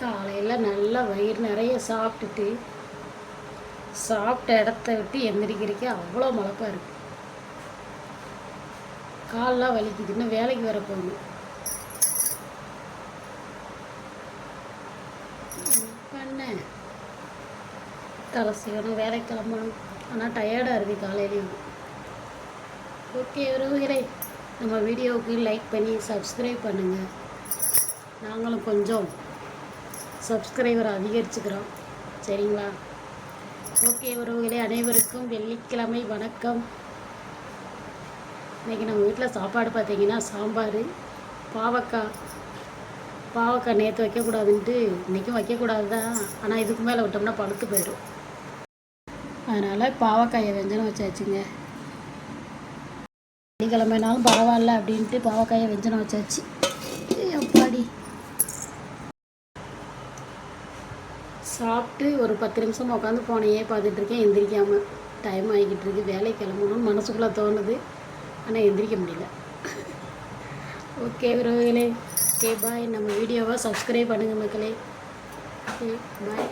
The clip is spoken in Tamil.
காலையில் நல்லா வயிறு நிறைய சாப்பிட்டுட்டு சாப்பிட்ட இடத்த விட்டு எந்திரிக்கிறதுக்கே அவ்வளோ மழப்பாக இருக்குது. காலெலாம் வலிக்குது. இன்னும் வேலைக்கு வர போகணும். பண்ண தலை சீவனும் வேலைக்கு கிளம்பணும். ஆனால் டயர்டாக இருக்குது காலையிலையும். ஓகே உறவுகளே, நம்ம வீடியோவுக்கு லைக் பண்ணி சப்ஸ்கிரைப் பண்ணுங்கள். நாங்களும் கொஞ்சம் சப்ஸ்கிரைபரை அதிகரிச்சுக்கிறோம். சரிங்களா? ஓகே உறவுகளே, அனைவருக்கும் வெள்ளிக்கிழமை வணக்கம். இன்றைக்கி நம்ம வீட்டில் சாப்பாடு பார்த்திங்கன்னா சாம்பார், பாவக்காய் நேற்று வைக்கக்கூடாதுன்ட்டு இன்றைக்கும் வைக்கக்கூடாது தான். ஆனால் இதுக்கு மேலே விட்டோம்னா பழுத்து போயிடும். அதனால் பாவக்காயை வெஞ்சனம் வச்சாச்சுங்க. வெள்ளிக்கிழமைனாலும் பரவாயில்ல அப்படின்ட்டு பாவக்காயை வெஞ்சனம் வச்சாச்சு. அப்பாடி சாப்பிட்டு ஒரு 10 நிமிஷம் உட்காந்து போனையே பார்த்துட்ருக்கேன். எந்திரிக்காமல் டைம் ஆகிக்கிட்டு இருக்குது. வேலைக்கு கிளம்பணும்னு மனசுக்குள்ளே தோணுது. ஆனால் எந்திரிக்க முடியல. ஓகே உறவுகளே, ஓகே பாய். நம்ம வீடியோவை சப்ஸ்கிரைப் பண்ணுங்கள் மக்களே. Okay bye.